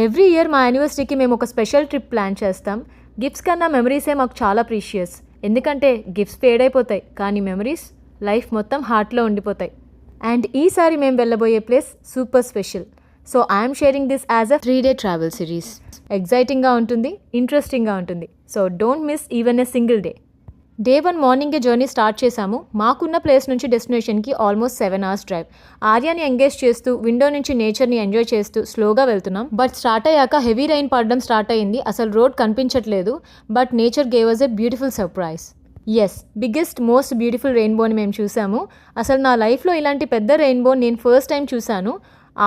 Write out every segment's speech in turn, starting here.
Every year మా యానివర్సరీకి మేము ఒక స్పెషల్ ట్రిప్ ప్లాన్ చేస్తాం. గిఫ్ట్స్ కన్నా మెమరీసే మాకు చాలా ప్రీషియస్. ఎందుకంటే గిఫ్ట్స్ ఫేడ్ అయిపోతాయి, కానీ మెమరీస్ లైఫ్ మొత్తం హార్ట్లో ఉండిపోతాయి. అండ్ ఈసారి మేము వెళ్ళబోయే place super special. So I'm sharing this as a 3-day travel series. ఎగ్జైటింగ్గా ఉంటుంది, ఇంట్రెస్టింగ్గా ఉంటుంది. So don't miss even a single day. Day 1 మార్నింగే జర్నీ స్టార్ట్ చేశాము. మాకున్న ప్లేస్ నుంచి డెస్టినేషన్కి ఆల్మోస్ట్ 7 hours డ్రైవ్. ఆర్యాని ఎంగేజ్ చేస్తూ విండో నుంచి నేచర్ని ఎంజాయ్ చేస్తూ స్లోగా వెళ్తున్నాం. బట్ స్టార్ట్ అయ్యాక హెవీ రైన్ పడడం స్టార్ట్ అయ్యింది. అసలు రోడ్ కనిపించట్లేదు. But nature gave us a beautiful surprise. Yes, biggest most beautiful రెయిన్బోని మేము చూసాము. అసలు నా లైఫ్లో ఇలాంటి పెద్ద రెయిన్బో నేను ఫస్ట్ టైం చూశాను.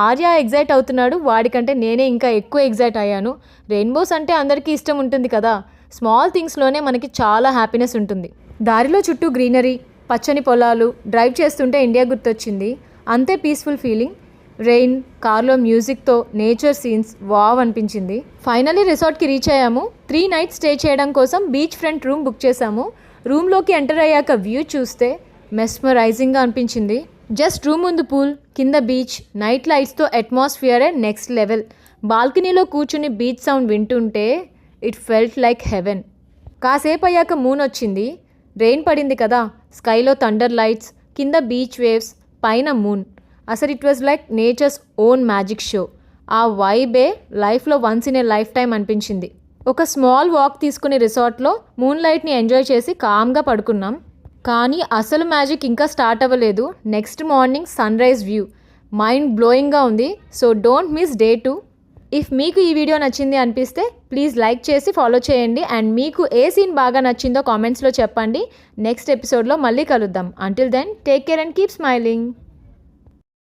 ఆర్య ఎగ్జైట్ అవుతున్నాడు, వాడికంటే నేనే ఇంకా ఎక్కువ ఎగ్జైట్ అయ్యాను. రెయిన్బోస్ అంటే అందరికీ ఇష్టం ఉంటుంది కదా. స్మాల్ థింగ్స్లోనే మనకి చాలా హ్యాపీనెస్ ఉంటుంది. దారిలో చుట్టూ గ్రీనరీ, పచ్చని పొలాలు, డ్రైవ్ చేస్తుంటే ఇండియా గుర్తొచ్చింది. అంతే పీస్ఫుల్ ఫీలింగ్. రెయిన్, కార్లో మ్యూజిక్తో నేచర్ సీన్స్ వావ్ అనిపించింది. ఫైనలీ రిసార్ట్కి రీచ్ అయ్యాము. 3 nights స్టే చేయడం కోసం బీచ్ ఫ్రంట్ రూమ్ బుక్ చేశాము. రూమ్లోకి ఎంటర్ అయ్యాక వ్యూ చూస్తే మెస్మరైజింగ్గా అనిపించింది. జస్ట్ రూమ్ ముందు పూల్, కింద బీచ్, నైట్ లైట్స్తో అట్మాస్ఫియరే నెక్స్ట్ లెవెల్. బాల్కనీలో కూర్చుని బీచ్ సౌండ్ వింటుంటే ఇట్ ఫెల్ట్ లైక్ హెవెన్. కాసేపు అయ్యాక మూన్ వచ్చింది. రెయిన్ పడింది కదా, స్కైలో థండర్ లైట్స్, కింద బీచ్ వేవ్స్, పైన మూన్. అసలు it was like nature's own magic show. ఆ వైబే లైఫ్లో once in a lifetime అనిపించింది. ఒక స్మాల్ వాక్ తీసుకుని రిసార్ట్లో మూన్ లైట్ని ఎంజాయ్ చేసి కామ్గా పడుకున్నాం. కానీ అసలు మ్యాజిక్ ఇంకా స్టార్ట్ అవ్వలేదు. Next morning sunrise view mind బ్లోయింగ్గా ఉంది. So don't miss day 2. If మీకు ఈ వీడియో నచ్చింది అనిపిస్తే ప్లీజ్ లైక్ చేసి ఫాలో చేయండి. అండ్ మీకు ఏ సీన్ బాగా నచ్చిందో కామెంట్స్లో చెప్పండి. నెక్స్ట్ ఎపిసోడ్లో మళ్ళీ కలుద్దాం. Until then take care and keep smiling.